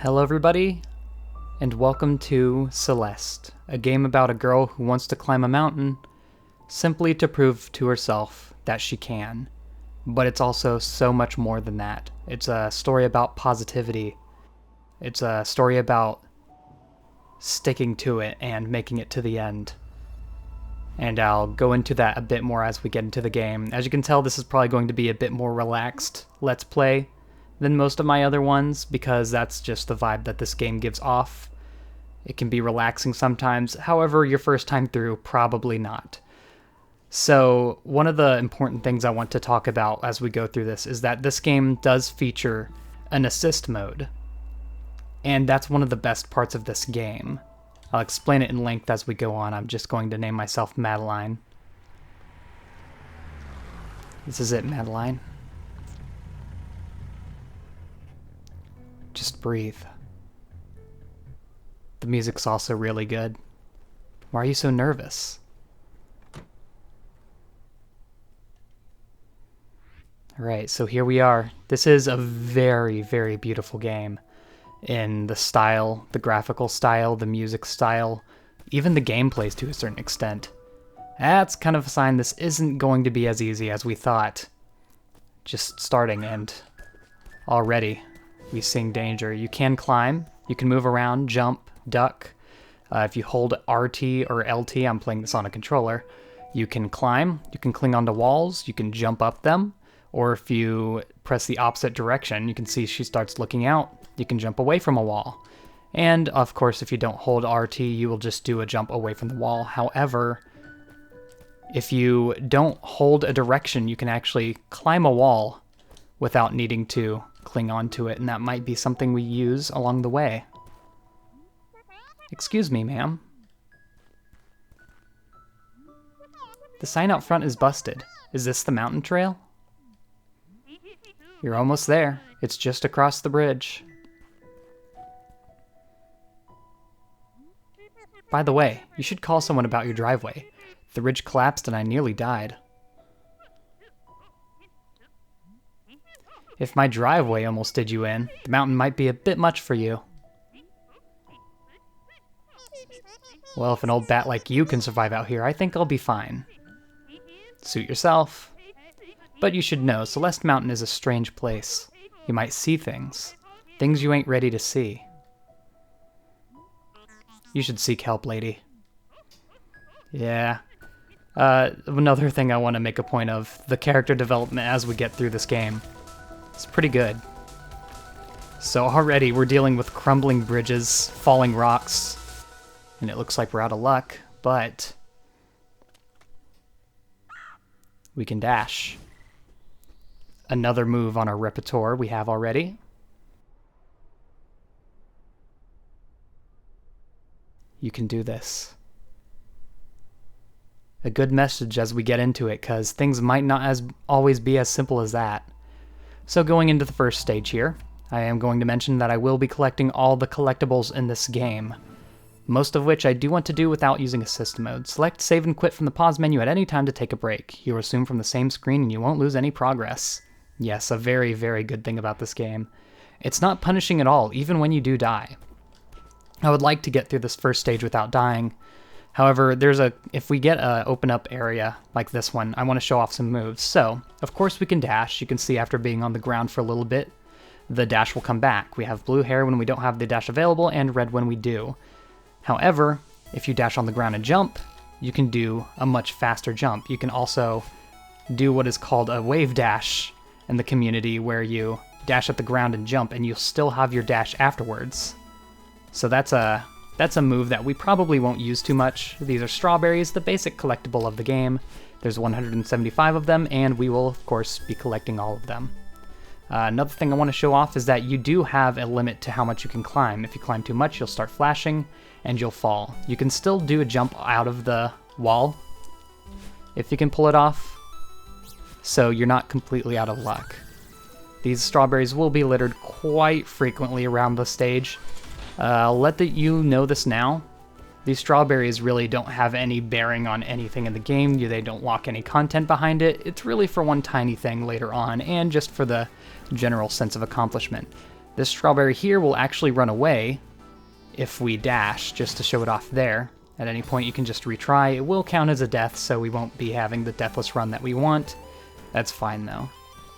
Hello everybody, and welcome to Celeste, a game about a girl who wants to climb a mountain simply to prove to herself that she can. But it's also so much more than that. It's a story about positivity. It's a story about sticking to it and making it to the end. And I'll go into that a bit more as we get into the game. As you can tell, this is probably going to be a bit more relaxed Let's Play than most of my other ones, because that's just the vibe that this game gives off. It can be relaxing sometimes, however, your first time through, probably not. So, one of the important things I want to talk about as we go through this is that this game does feature an assist mode. And that's one of the best parts of this game. I'll explain it in length as we go on. I'm just going to name myself Madeline. This is it, Madeline. Just breathe. The music's also really good. Why are you so nervous? Alright, so here we are. This is a very, very beautiful game. In the style, the graphical style, the music style, even the gameplays to a certain extent. That's kind of a sign this isn't going to be as easy as we thought. Just starting, and already we seeing danger. You can climb, you can move around, jump, duck. If you hold RT or LT, I'm playing this on a controller, you can climb, you can cling onto walls, you can jump up them, or if you press the opposite direction, you can see she starts looking out, you can jump away from a wall. And of course, if you don't hold RT, you will just do a jump away from the wall. However, if you don't hold a direction, you can actually climb a wall without needing to cling onto it, and that might be something we use along the way. Excuse me, ma'am. The sign out front is busted. Is this the mountain trail? You're almost there. It's just across the bridge. By the way, you should call someone about your driveway. The ridge collapsed and I nearly died. If my driveway almost did you in, the mountain might be a bit much for you. Well, if an old bat like you can survive out here, I think I'll be fine. Suit yourself. But you should know, Celeste Mountain is a strange place. You might see things. Things you ain't ready to see. You should seek help, lady. Yeah. Another thing I want to make a point of, the character development as we get through this game. It's pretty good. So already we're dealing with crumbling bridges, falling rocks, and it looks like we're out of luck, but we can dash. Another move on our repertoire we have already. You can do this. A good message as we get into it, because things might not always be as simple as that. So going into the first stage here, I am going to mention that I will be collecting all the collectibles in this game. Most of which I do want to do without using assist mode. Select save and quit from the pause menu at any time to take a break. You resume from the same screen and you won't lose any progress. Yes, a very, very good thing about this game. It's not punishing at all, even when you do die. I would like to get through this first stage without dying. However, if we get an open up area like this one, I want to show off some moves. So, of course we can dash. You can see after being on the ground for a little bit, the dash will come back. We have blue hair when we don't have the dash available, and red when we do. However, if you dash on the ground and jump, you can do a much faster jump. You can also do what is called a wave dash in the community, where you dash at the ground and jump, and you'll still have your dash afterwards. So that's a move that we probably won't use too much. These are strawberries, the basic collectible of the game. There's 175 of them, and we will, of course, be collecting all of them. Another thing I want to show off is that you do have a limit to how much you can climb. If you climb too much, you'll start flashing, and you'll fall. You can still do a jump out of the wall, if you can pull it off, so you're not completely out of luck. These strawberries will be littered quite frequently around the stage. I'll let you know this now. These strawberries really don't have any bearing on anything in the game. They don't lock any content behind it. It's really for one tiny thing later on, and just for the general sense of accomplishment. This strawberry here will actually run away if we dash, just to show it off there. At any point you can just retry. It will count as a death, so we won't be having the deathless run that we want. That's fine though.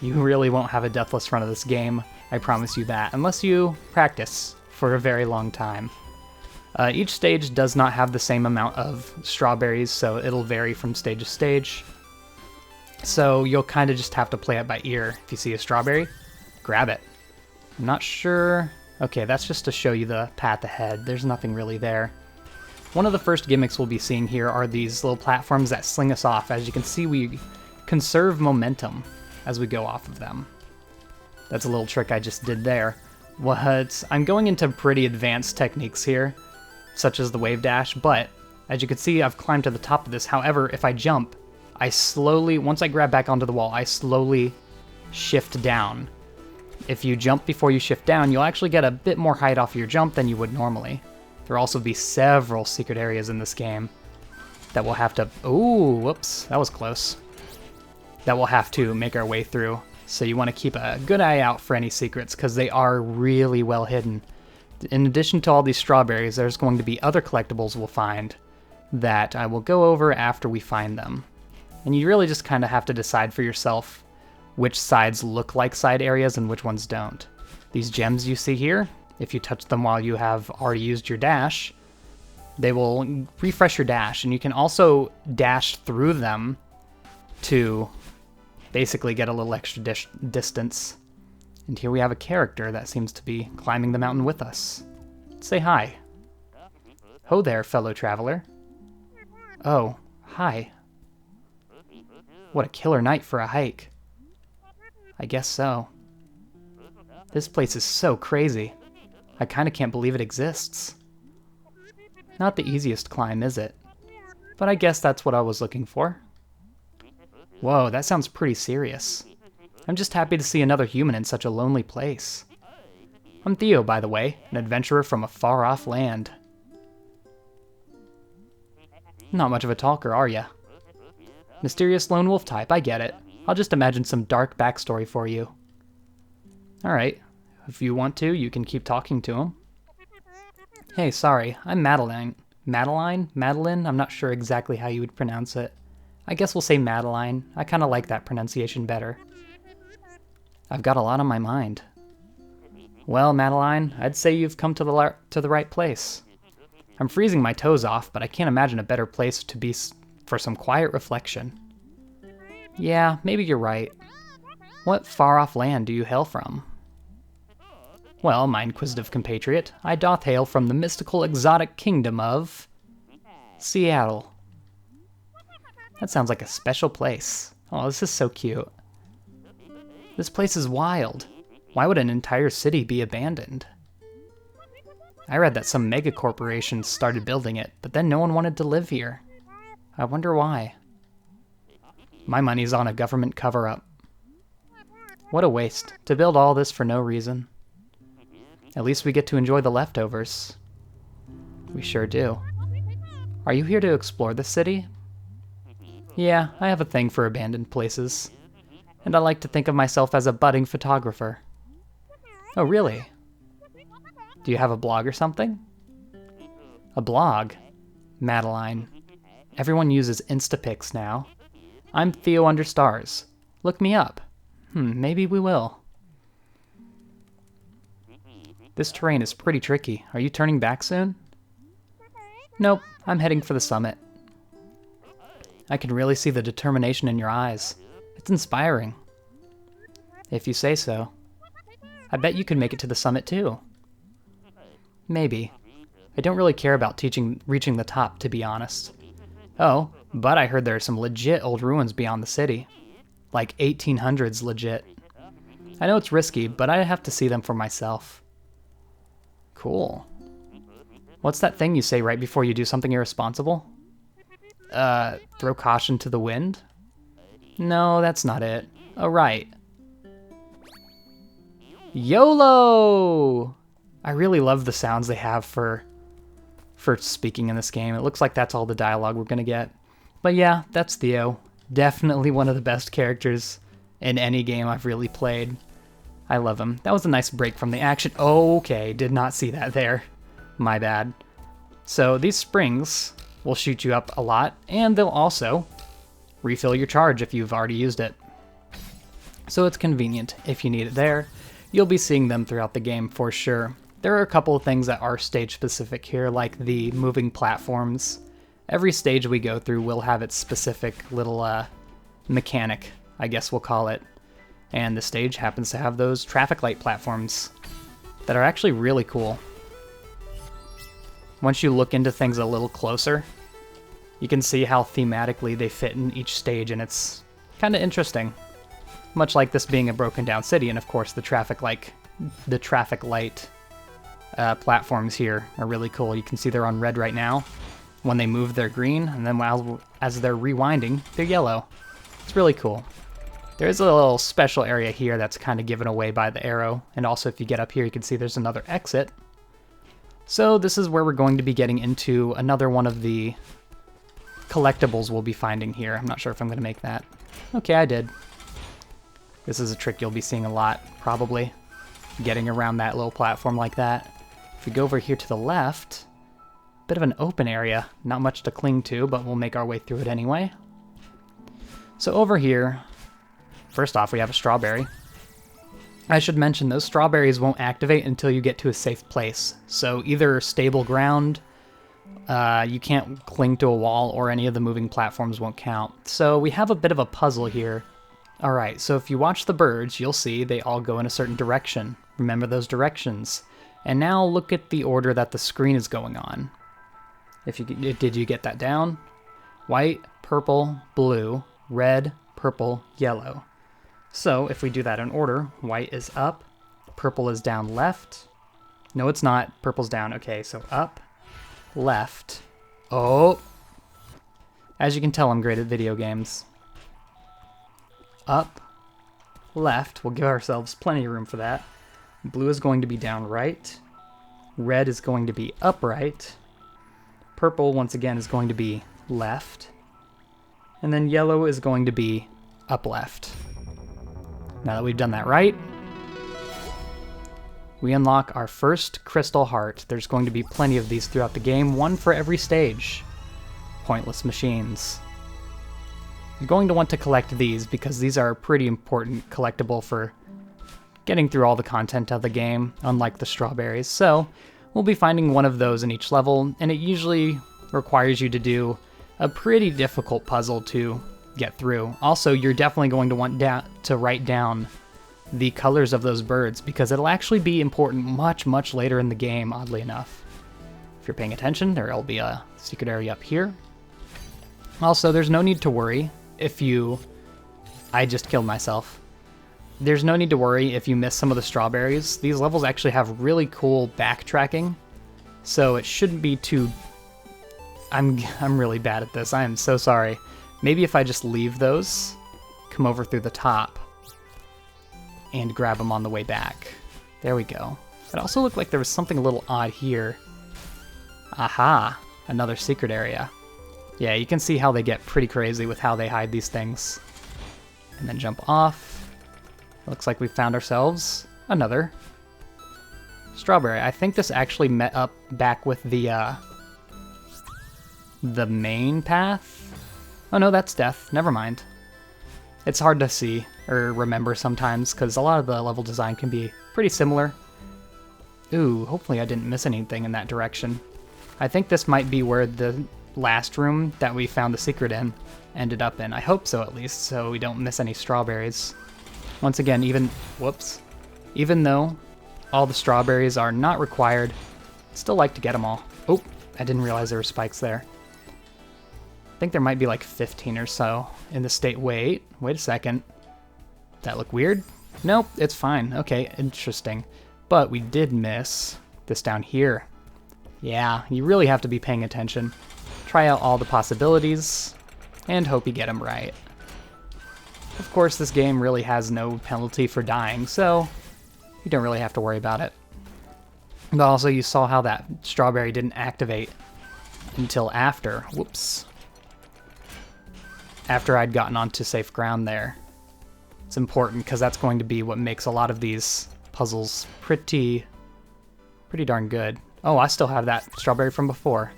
You really won't have a deathless run of this game, I promise you that, unless you practice for a very long time. Each stage does not have the same amount of strawberries, so it'll vary from stage to stage. So you'll kind of just have to play it by ear. If you see a strawberry, grab it. I'm not sure... Okay, that's just to show you the path ahead. There's nothing really there. One of the first gimmicks we'll be seeing here are these little platforms that sling us off. As you can see, we conserve momentum as we go off of them. That's a little trick I just did there. I'm going into pretty advanced techniques here, such as the wave dash, but as you can see, I've climbed to the top of this. However, if I jump, I slowly, once I grab back onto the wall, I slowly shift down. If you jump before you shift down, you'll actually get a bit more height off your jump than you would normally. There will also be several secret areas in this game that we'll have to... Ooh, whoops, that was close. That we'll have to make our way through. So you want to keep a good eye out for any secrets, because they are really well hidden. In addition to all these strawberries, there's going to be other collectibles we'll find that I will go over after we find them. And you really just kind of have to decide for yourself which sides look like side areas and which ones don't. These gems you see here, if you touch them while you have already used your dash, they will refresh your dash, and you can also dash through them to basically get a little extra distance. And here we have a character that seems to be climbing the mountain with us. Say hi. Ho there, fellow traveler. Oh, hi. What a killer night for a hike. I guess so. This place is so crazy. I kinda can't believe it exists. Not the easiest climb, is it? But I guess that's what I was looking for. Whoa, that sounds pretty serious. I'm just happy to see another human in such a lonely place. I'm Theo, by the way, an adventurer from a far-off land. Not much of a talker, are ya? Mysterious lone wolf type, I get it. I'll just imagine some dark backstory for you. Alright, if you want to, you can keep talking to him. Hey, sorry, I'm Madeline. Madeline? I'm not sure exactly how you would pronounce it. I guess we'll say Madeline. I kinda like that pronunciation better. I've got a lot on my mind. Well, Madeline, I'd say you've come to the right place. I'm freezing my toes off, but I can't imagine a better place to be for some quiet reflection. Yeah, maybe you're right. What far-off land do you hail from? Well, my inquisitive compatriot, I doth hail from the mystical exotic kingdom of... Seattle. That sounds like a special place. Oh, this is so cute. This place is wild. Why would an entire city be abandoned? I read that some mega corporations started building it, but then no one wanted to live here. I wonder why. My money's on a government cover-up. What a waste, to build all this for no reason. At least we get to enjoy the leftovers. We sure do. Are you here to explore the city? Yeah, I have a thing for abandoned places. And I like to think of myself as a budding photographer. Oh, really? Do you have a blog or something? A blog? Madeline. Everyone uses Instapics now. I'm Theo under stars. Look me up. Maybe we will. This terrain is pretty tricky. Are you turning back soon? Nope, I'm heading for the summit. I can really see the determination in your eyes. It's inspiring. If you say so. I bet you could make it to the summit too. Maybe. I don't really care about reaching the top, to be honest. Oh, but I heard there are some legit old ruins beyond the city. Like 1800s legit. I know it's risky, but I have to see them for myself. Cool. What's that thing you say right before you do something irresponsible? Throw caution to the wind? No, that's not it. Oh, right. YOLO! I really love the sounds they have for speaking in this game. It looks like that's all the dialogue we're gonna get. But yeah, that's Theo. Definitely one of the best characters in any game I've really played. I love him. That was a nice break from the action. Okay, did not see that there. My bad. So these springs will shoot you up a lot, and they'll also refill your charge if you've already used it. So it's convenient if you need it there. You'll be seeing them throughout the game for sure. There are a couple of things that are stage specific here, like the moving platforms. Every stage we go through will have its specific little mechanic, I guess we'll call it. And the stage happens to have those traffic light platforms that are actually really cool. Once you look into things a little closer, you can see how thematically they fit in each stage, and it's kind of interesting. Much like this being a broken down city, and of course the traffic light platforms here are really cool. You can see they're on red right now. When they move, they're green, and then as they're rewinding, they're yellow. It's really cool. There's a little special area here that's kind of given away by the arrow, and also if you get up here, you can see there's another exit. So this is where we're going to be getting into another one of the collectibles we'll be finding here. I'm not sure if I'm going to make that. Okay, I did. This is a trick you'll be seeing a lot, probably. Getting around that little platform like that. If we go over here to the left, bit of an open area. Not much to cling to, but we'll make our way through it anyway. So over here, first off, we have a strawberry. I should mention those strawberries won't activate until you get to a safe place. So either stable ground, you can't cling to a wall, or any of the moving platforms won't count. So we have a bit of a puzzle here. Alright, so if you watch the birds, you'll see they all go in a certain direction. Remember those directions. And now look at the order that the screen is going on. Did you get that down? White, purple, blue, red, purple, yellow. So if we do that in order, white is up, purple is down left. No, it's not. Purple's down. Okay, so up, left. Oh! As you can tell, I'm great at video games. Up, left. We'll give ourselves plenty of room for that. Blue is going to be down right. Red is going to be upright. Purple, once again, is going to be left. And then yellow is going to be up left. Now that we've done that right, we unlock our first crystal heart. There's going to be plenty of these throughout the game, one for every stage. Pointless machines. You're going to want to collect these because these are a pretty important collectible for getting through all the content of the game, unlike the strawberries. So we'll be finding one of those in each level, and it usually requires you to do a pretty difficult puzzle to get through. Also, you're definitely going to want to write down the colors of those birds, because it'll actually be important much later in the game, oddly enough. If you're paying attention, there'll be a secret area up here. Also, there's no need to worry if you... I just killed myself. There's no need to worry if you miss some of the strawberries. These levels actually have really cool backtracking, so it shouldn't be too... I'm really bad at this. I am so sorry. Maybe if I just leave those, come over through the top, and grab them on the way back. There we go. It also looked like there was something a little odd here. Aha! Another secret area. Yeah, you can see how they get pretty crazy with how they hide these things. And then jump off. Looks like we found ourselves another strawberry. I think this actually met up back with the main path. Oh no, that's death. Never mind. It's hard to see or remember sometimes because a lot of the level design can be pretty similar. Ooh, hopefully I didn't miss anything in that direction. I think this might be where the last room that we found the secret in ended up in. I hope so, at least, so we don't miss any strawberries. Once again, even though all the strawberries are not required, I'd still like to get them all. Oh, I didn't realize there were spikes there. I think there might be like 15 or so in the state. Wait a second. That look weird? Nope, it's fine. Okay, interesting. But we did miss this down here. Yeah, you really have to be paying attention. Try out all the possibilities, and hope you get them right. Of course, this game really has no penalty for dying, so you don't really have to worry about it. But also, you saw how that strawberry didn't activate until after. Whoops. After I'd gotten onto safe ground there. It's important because that's going to be what makes a lot of these puzzles pretty darn good. Oh, I still have that strawberry from before.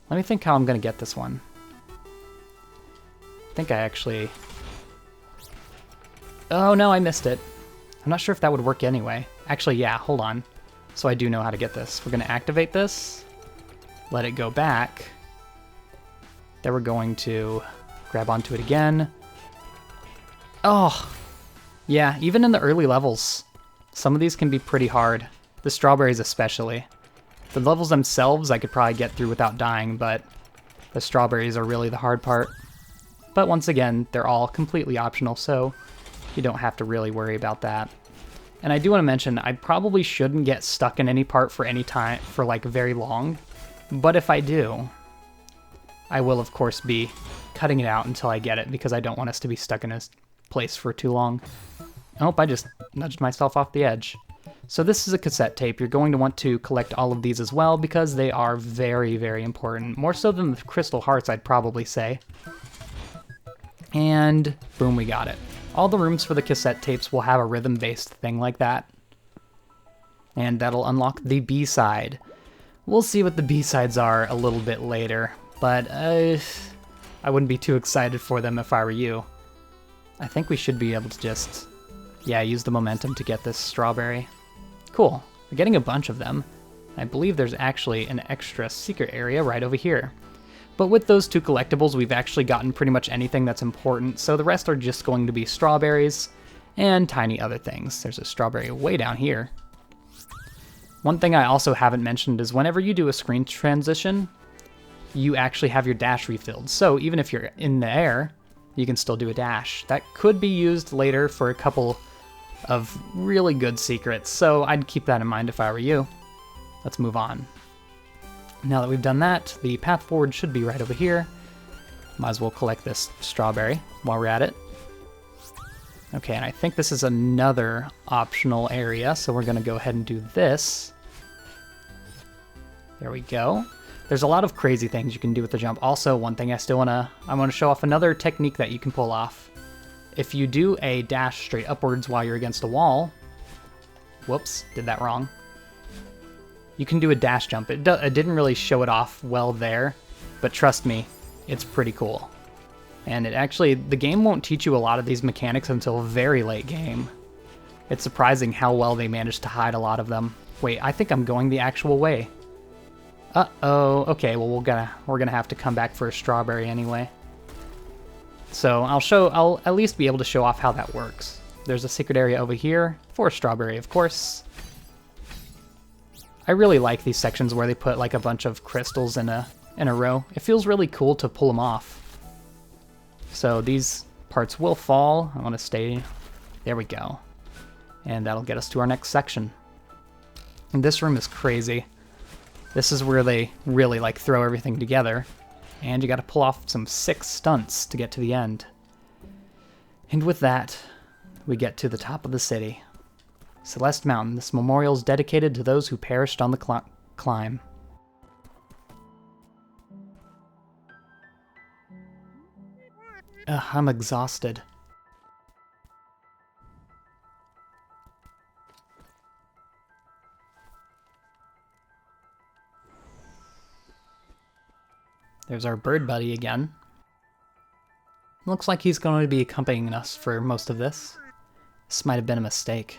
Let me think how I'm going to get this one. I think I actually... Oh no, I missed it. I'm not sure if that would work anyway. Actually, yeah, hold on. So I do know how to get this. We're going to activate this, let it go back. Then we're going to grab onto it again. Oh, yeah, even in the early levels, some of these can be pretty hard. The strawberries especially. The levels themselves I could probably get through without dying, but the strawberries are really the hard part. But once again, they're all completely optional, so you don't have to really worry about that. And I do want to mention, I probably shouldn't get stuck in any part for any time, for like very long. But if I do, I will of course be cutting it out until I get it, because I don't want us to be stuck in a place for too long. Oh, I just nudged myself off the edge. So this is a cassette tape. You're going to want to collect all of these as well, because they are very, very important. More so than the crystal hearts, I'd probably say. And boom, we got it. All the rooms for the cassette tapes will have a rhythm-based thing like that. And that'll unlock the B-side. We'll see what the B-sides are a little bit later, but I wouldn't be too excited for them if I were you. I think we should be able to just, yeah, use the momentum to get this strawberry. Cool. We're getting a bunch of them. I believe there's actually an extra secret area right over here. But with those two collectibles, we've actually gotten pretty much anything that's important, so the rest are just going to be strawberries and tiny other things. There's a strawberry way down here. One thing I also haven't mentioned is whenever you do a screen transition, you actually have your dash refilled. So even if you're in the air, you can still do a dash. That could be used later for a couple of really good secrets, so I'd keep that in mind if I were you. Let's move on. Now that we've done that, the path forward should be right over here. Might as well collect this strawberry while we're at it. Okay, and I think this is another optional area, so we're going to go ahead and do this. There we go. There's a lot of crazy things you can do with the jump. Also, one thing I want to show off another technique that you can pull off. If you do a dash straight upwards while you're against a wall, whoops, did that wrong. You can do a dash jump. It didn't really show it off well there, but trust me, it's pretty cool. And the game won't teach you a lot of these mechanics until very late game. It's surprising how well they managed to hide a lot of them. Wait, I think I'm going the actual way. Uh-oh, okay, well we're gonna have to come back for a strawberry anyway. So I'll at least be able to show off how that works. There's a secret area over here for a strawberry, of course. I really like these sections where they put like a bunch of crystals in a row. It feels really cool to pull them off. So these parts will fall. I want to stay. There we go. And that'll get us to our next section. And this room is crazy. This is where they really like throw everything together. And you got to pull off some sick stunts to get to the end. And with that, we get to the top of the city. Celeste Mountain. This memorial is dedicated to those who perished on the climb. I'm exhausted. There's our bird buddy again. Looks like he's going to be accompanying us for most of this. This might have been a mistake.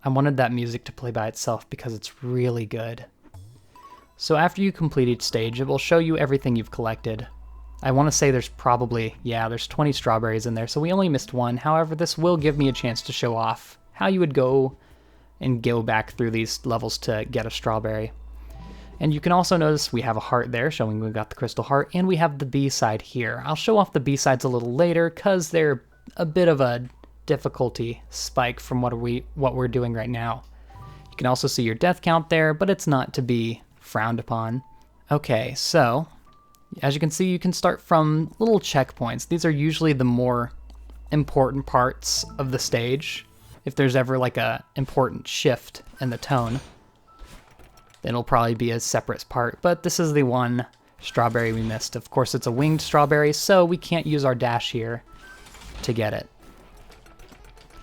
I wanted that music to play by itself because it's really good. So after you complete each stage, it will show you everything you've collected. I want to say there's probably, there's 20 strawberries in there, so we only missed one. However, this will give me a chance to show off how you would go back through these levels to get a strawberry. And you can also notice we have a heart there, showing we got the crystal heart, and we have the B-side here. I'll show off the B-sides a little later, because they're a bit of a difficulty spike from what we're doing right now. You can also see your death count there, but it's not to be frowned upon. Okay, so as you can see, you can start from little checkpoints. These are usually the more important parts of the stage. if there's ever like a important shift in the tone, then it'll probably be a separate part. But this is the one strawberry we missed. Of course, it's a winged strawberry, so we can't use our dash here to get it.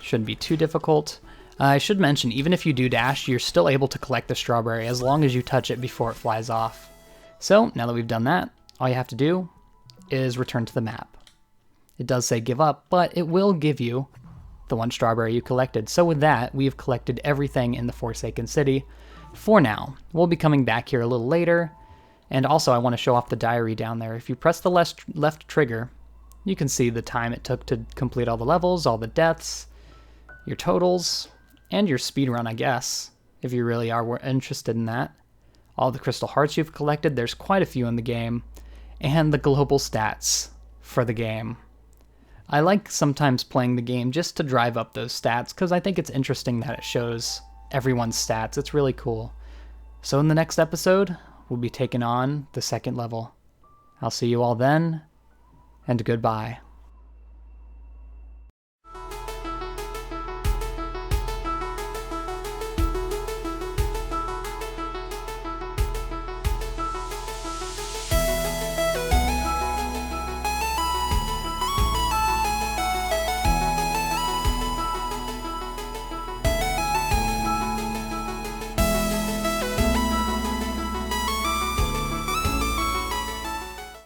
Shouldn't be too difficult. I should mention, even if you do dash, you're still able to collect the strawberry as long as you touch it before it flies off. So now that we've done that, all you have to do is return to the map. It does say give up, but it will give you the one strawberry you collected. So with that, we've collected everything in the Forsaken City for now. We'll be coming back here a little later. And also, I want to show off the diary down there. If you press the left trigger, you can see the time it took to complete all the levels, all the deaths, your totals, and your speedrun, I guess, if you really are interested in that. All the crystal hearts you've collected, there's quite a few in the game, and the global stats for the game. I like sometimes playing the game just to drive up those stats, because I think it's interesting that it shows everyone's stats. It's really cool. So in the next episode, we'll be taking on the second level. I'll see you all then, and goodbye.